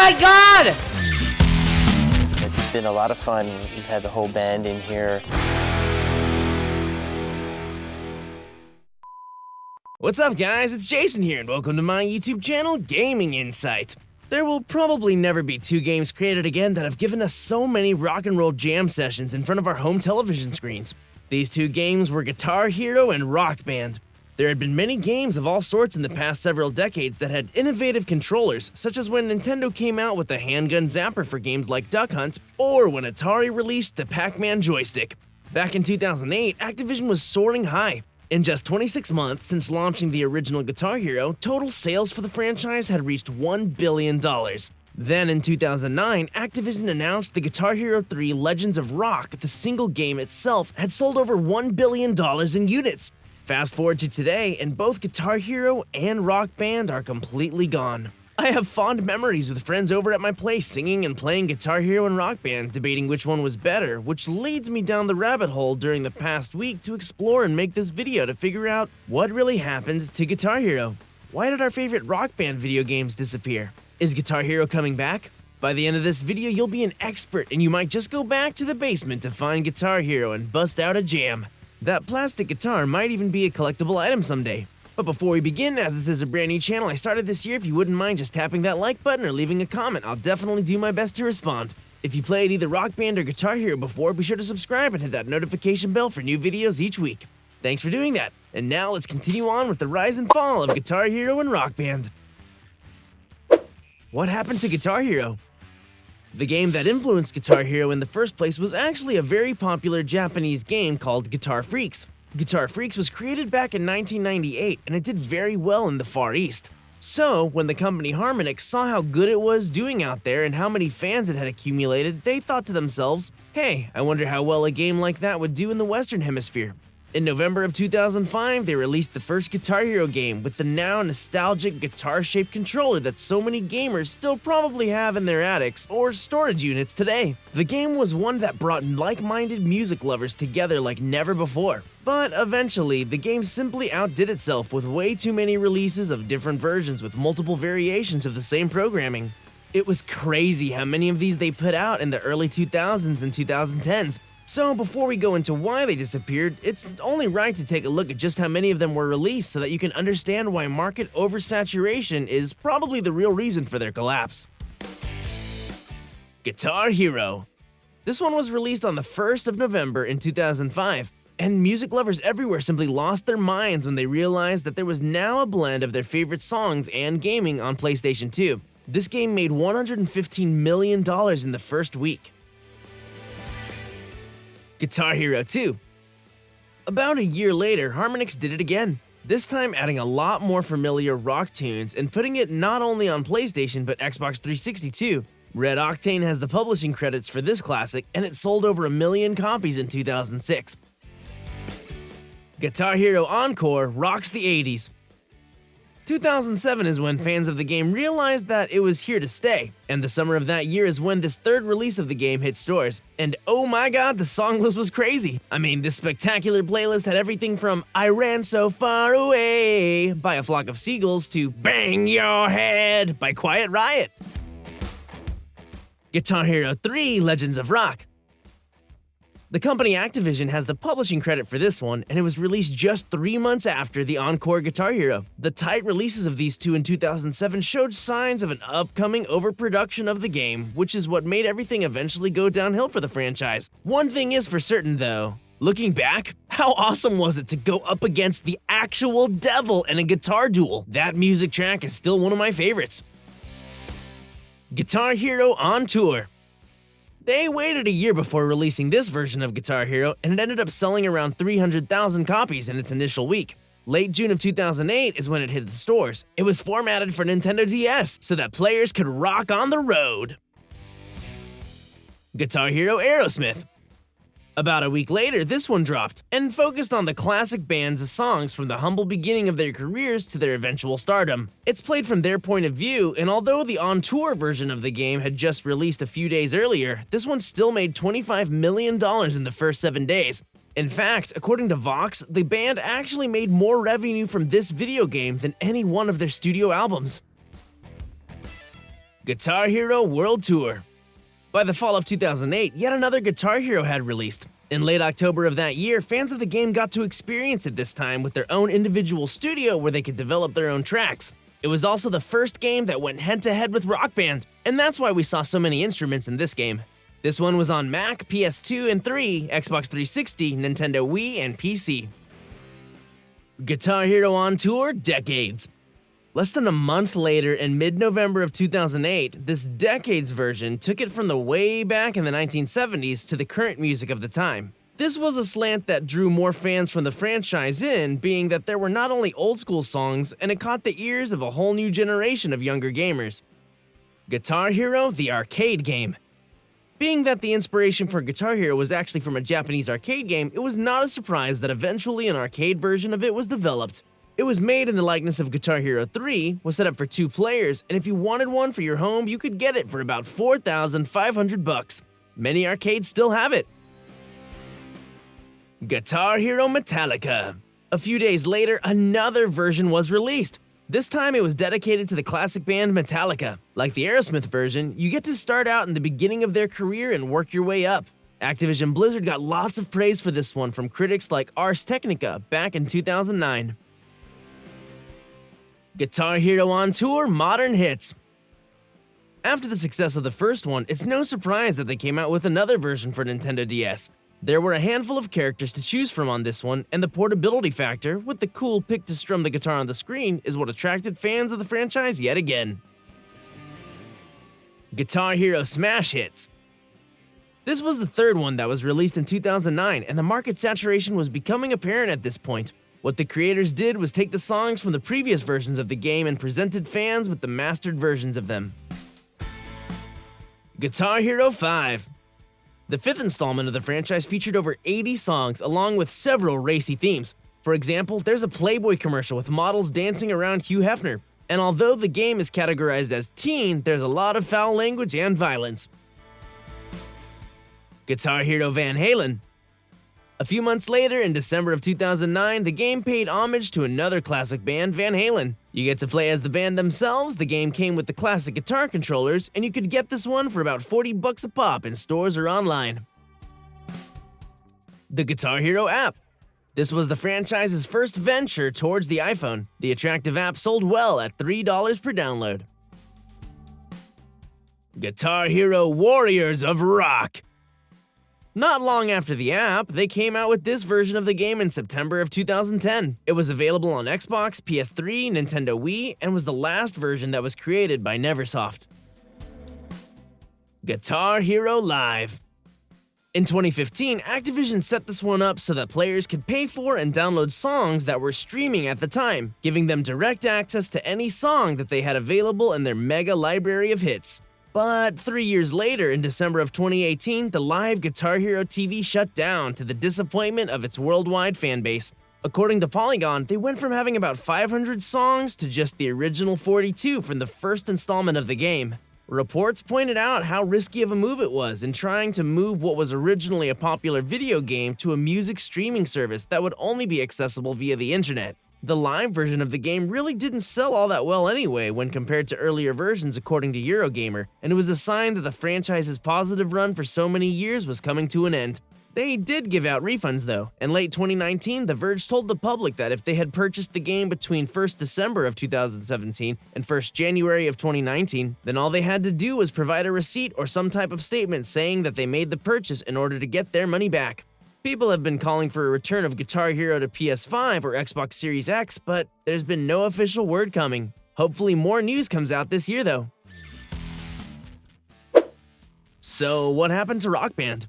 my god! It's been a lot of fun. We've had the whole band in here. What's up, guys? It's Jason here, and welcome to my YouTube channel, Gaming Insight. There will probably never be two games created again that have given us so many rock and roll jam sessions in front of our home television screens. These two games were Guitar Hero and Rock Band. There had been many games of all sorts in the past several decades that had innovative controllers, such as when Nintendo came out with the handgun zapper for games like Duck Hunt, or when Atari released the Pac-Man joystick. Back in 2008, Activision was soaring high. In just 26 months since launching the original Guitar Hero, total sales for the franchise had reached $1 billion. Then in 2009, Activision announced the Guitar Hero 3 Legends of Rock, the single game itself, had sold over $1 billion in units. Fast forward to today, and both Guitar Hero and Rock Band are completely gone. I have fond memories with friends over at my place singing and playing Guitar Hero and Rock Band, debating which one was better, which leads me down the rabbit hole during the past week to explore and make this video to figure out what really happened to Guitar Hero. Why did our favorite Rock Band video games disappear? Is Guitar Hero coming back? By the end of this video, you'll be an expert and you might just go back to the basement to find Guitar Hero and bust out a jam. That plastic guitar might even be a collectible item someday. But before we begin, as this is a brand new channel I started this year, if you wouldn't mind just tapping that like button or leaving a comment, I'll definitely do my best to respond. If you played either Rock Band or Guitar Hero before, be sure to subscribe and hit that notification bell for new videos each week. Thanks for doing that. And now let's continue on with the rise and fall of Guitar Hero and Rock Band. What happened to Guitar Hero? The game that influenced Guitar Hero in the first place was actually a very popular Japanese game called Guitar Freaks. Guitar Freaks was created back in 1998, and it did very well in the Far East. So, when the company Harmonix saw how good it was doing out there and how many fans it had accumulated, they thought to themselves, hey, I wonder how well a game like that would do in the Western Hemisphere. In November of 2005, they released the first Guitar Hero game with the now nostalgic guitar-shaped controller that so many gamers still probably have in their attics or storage units today. The game was one that brought like-minded music lovers together like never before. But eventually, the game simply outdid itself with way too many releases of different versions with multiple variations of the same programming. It was crazy how many of these they put out in the early 2000s and 2010s. So before we go into why they disappeared, it's only right to take a look at just how many of them were released so that you can understand why market oversaturation is probably the real reason for their collapse. Guitar Hero. This one was released on the 1st of November in 2005, and music lovers everywhere simply lost their minds when they realized that there was now a blend of their favorite songs and gaming on PlayStation 2. This game made $115 million in the first week. Guitar Hero 2. About a year later, Harmonix did it again, this time adding a lot more familiar rock tunes and putting it not only on PlayStation but Xbox 360 too. Red Octane has the publishing credits for this classic, and it sold over 1 million copies in 2006. Guitar Hero Encore rocks the 80s. 2007 is when fans of the game realized that it was here to stay, and the summer of that year is when this third release of the game hit stores. And oh my god, the song list was crazy. I mean, this spectacular playlist had everything from I Ran So Far Away by A Flock of Seagulls to Bang Your Head by Quiet Riot. Guitar Hero 3 Legends of Rock. The company Activision has the publishing credit for this one, and it was released just 3 months after the Encore Guitar Hero. The tight releases of these two in 2007 showed signs of an upcoming overproduction of the game, which is what made everything eventually go downhill for the franchise. One thing is for certain though, looking back, how awesome was it to go up against the actual devil in a guitar duel? That music track is still one of my favorites. Guitar Hero on Tour. They waited a year before releasing this version of Guitar Hero, and it ended up selling around 300,000 copies in its initial week. Late June of 2008 is when it hit the stores. It was formatted for Nintendo DS so that players could rock on the road. Guitar Hero Aerosmith. About a week later, this one dropped, and focused on the classic band's songs from the humble beginning of their careers to their eventual stardom. It's played from their point of view, and although the on-tour version of the game had just released a few days earlier, this one still made $25 million in the first 7 days. In fact, according to Vox, the band actually made more revenue from this video game than any one of their studio albums. Guitar Hero World Tour. By the fall of 2008, yet another Guitar Hero had released. In late October of that year, fans of the game got to experience it this time with their own individual studio where they could develop their own tracks. It was also the first game that went head-to-head with Rock Band, and that's why we saw so many instruments in this game. This one was on Mac, PS2 and 3, Xbox 360, Nintendo Wii, and PC. Guitar Hero on Tour Decades. Less than a month later, in mid-November of 2008, this Decades version took it from the way back in the 1970s to the current music of the time. This was a slant that drew more fans from the franchise in, being that there were not only old-school songs, and it caught the ears of a whole new generation of younger gamers. Guitar Hero, the arcade game. Being that the inspiration for Guitar Hero was actually from a Japanese arcade game, it was not a surprise that eventually an arcade version of it was developed. It was made in the likeness of Guitar Hero 3, was set up for 2 players, and if you wanted one for your home, you could get it for about $4,500. Many arcades still have it. Guitar Hero Metallica. A few days later, another version was released. This time it was dedicated to the classic band Metallica. Like the Aerosmith version, you get to start out in the beginning of their career and work your way up. Activision Blizzard got lots of praise for this one from critics like Ars Technica back in 2009. Guitar Hero on Tour Modern Hits. After the success of the first one, it's no surprise that they came out with another version for Nintendo DS. There were a handful of characters to choose from on this one, and the portability factor, with the cool pick to strum the guitar on the screen, is what attracted fans of the franchise yet again. Guitar Hero Smash Hits. This was the third one that was released in 2009, and the market saturation was becoming apparent at this point. What the creators did was take the songs from the previous versions of the game and presented fans with the mastered versions of them. Guitar Hero 5. The fifth installment of the franchise featured over 80 songs along with several racy themes. For example, there's a Playboy commercial with models dancing around Hugh Hefner. And although the game is categorized as teen, there's a lot of foul language and violence. Guitar Hero Van Halen. A few months later, in December of 2009, the game paid homage to another classic band, Van Halen. You get to play as the band themselves, the game came with the classic guitar controllers, and you could get this one for about $40 a pop in stores or online. The Guitar Hero app. This was the franchise's first venture towards the iPhone. The attractive app sold well at $3 per download. Guitar Hero Warriors of Rock. Not long after the app, they came out with this version of the game in September of 2010. It was available on Xbox, PS3, Nintendo Wii, and was the last version that was created by Neversoft. Guitar Hero Live. In 2015, Activision set this one up so that players could pay for and download songs that were streaming at the time, giving them direct access to any song that they had available in their mega library of hits. But 3 years later, in December of 2018, the live Guitar Hero TV shut down to the disappointment of its worldwide fanbase. According to Polygon, they went from having about 500 songs to just the original 42 from the first installment of the game. Reports pointed out how risky of a move it was in trying to move what was originally a popular video game to a music streaming service that would only be accessible via the internet. The live version of the game really didn't sell all that well anyway when compared to earlier versions according to Eurogamer, and it was a sign that the franchise's positive run for so many years was coming to an end. They did give out refunds though. In late 2019, The Verge told the public that if they had purchased the game between 1st December of 2017 and 1st January of 2019, then all they had to do was provide a receipt or some type of statement saying that they made the purchase in order to get their money back. People have been calling for a return of Guitar Hero to PS5 or Xbox Series X, but there's been no official word coming. Hopefully more news comes out this year though. So what happened to Rock Band?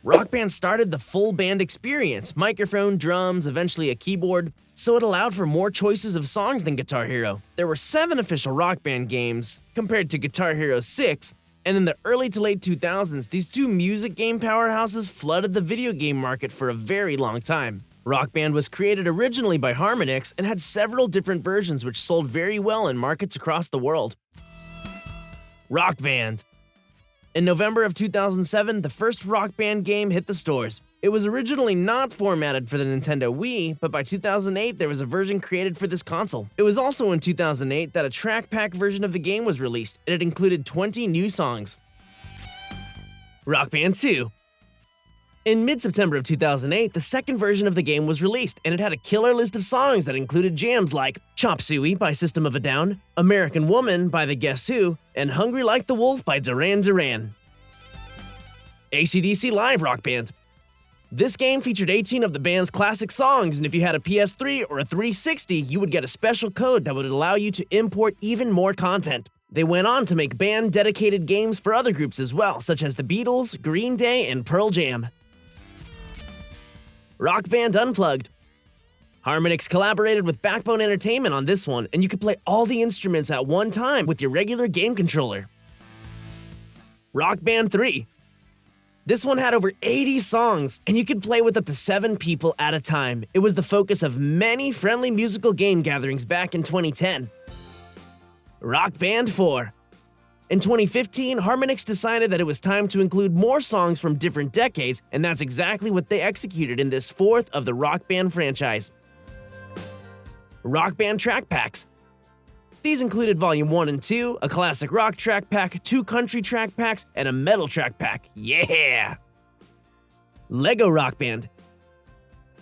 Rock Band started the full band experience, microphone, drums, eventually a keyboard, so it allowed for more choices of songs than Guitar Hero. There were 7 official Rock Band games, compared to Guitar Hero 6, and in the early to late 2000s, these two music game powerhouses flooded the video game market for a very long time. Rock Band was created originally by Harmonix and had several different versions which sold very well in markets across the world. Rock Band. In November of 2007, the first Rock Band game hit the stores. It was originally not formatted for the Nintendo Wii, but by 2008 there was a version created for this console. It was also in 2008 that a track pack version of the game was released, and it included 20 new songs. Rock Band 2. In mid-September of 2008, the second version of the game was released, and it had a killer list of songs that included jams like Chop Suey by System of a Down, American Woman by the Guess Who, and Hungry Like the Wolf by Duran Duran. AC/DC Live Rock Band. This game featured 18 of the band's classic songs, and if you had a PS3 or a 360, you would get a special code that would allow you to import even more content. They went on to make band-dedicated games for other groups as well, such as the Beatles, Green Day, and Pearl Jam. Rock Band Unplugged. Harmonix collaborated with Backbone Entertainment on this one, and you could play all the instruments at one time with your regular game controller. Rock Band 3. This one had over 80 songs, and you could play with up to 7 people at a time. It was the focus of many friendly musical game gatherings back in 2010. Rock Band 4. In 2015, Harmonix decided that it was time to include more songs from different decades, and that's exactly what they executed in this fourth of the Rock Band franchise. Rock Band Track Packs. These included Volume 1 and 2, a classic rock track pack, 2 country track packs, and a metal track pack. Yeah! Lego Rock Band.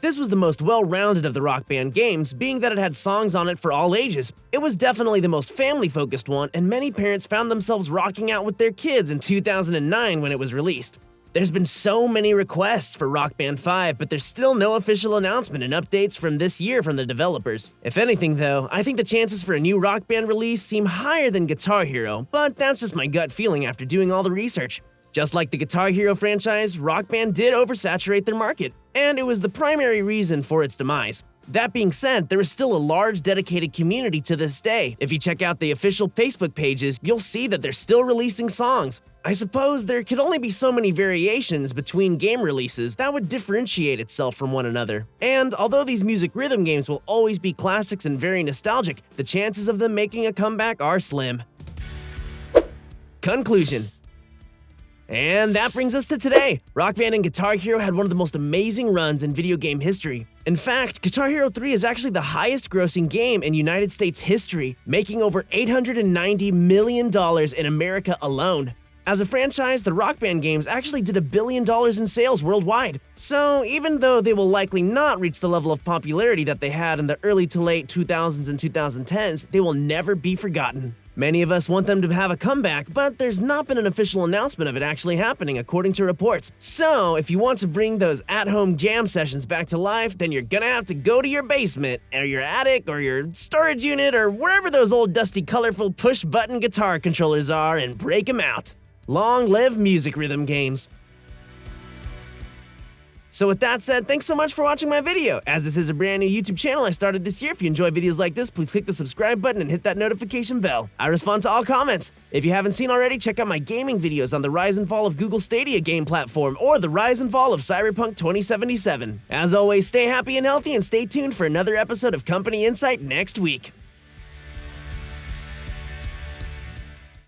This was the most well-rounded of the Rock Band games, being that it had songs on it for all ages. It was definitely the most family-focused one, and many parents found themselves rocking out with their kids in 2009 when it was released. There's been so many requests for Rock Band 5, but there's still no official announcement and updates from this year from the developers. If anything though, I think the chances for a new Rock Band release seem higher than Guitar Hero, but that's just my gut feeling after doing all the research. Just like the Guitar Hero franchise, Rock Band did oversaturate their market, and it was the primary reason for its demise. That being said, there is still a large dedicated community to this day. If you check out the official Facebook pages, you'll see that they're still releasing songs. I suppose there could only be so many variations between game releases that would differentiate itself from one another. And although these music rhythm games will always be classics and very nostalgic, the chances of them making a comeback are slim. Conclusion. And that brings us to today. Rock Band and Guitar Hero had one of the most amazing runs in video game history. In fact, Guitar Hero 3 is actually the highest grossing game in United States history, making over $890 million in America alone. As a franchise, the Rock Band games actually did $1 billion in sales worldwide. So even though they will likely not reach the level of popularity that they had in the early to late 2000s and 2010s, they will never be forgotten. Many of us want them to have a comeback, but there's not been an official announcement of it actually happening according to reports. So if you want to bring those at-home jam sessions back to life, then you're gonna have to go to your basement, or your attic, or your storage unit, or wherever those old dusty colorful push-button guitar controllers are and break them out. Long live music rhythm games. So with that said, thanks so much for watching my video. As this is a brand new YouTube channel I started this year, if you enjoy videos like this, please click the subscribe button and hit that notification bell. I respond to all comments. If you haven't seen already, check out my gaming videos on the rise and fall of Google Stadia game platform or the rise and fall of Cyberpunk 2077. As always, stay happy and healthy and stay tuned for another episode of Company Insight next week.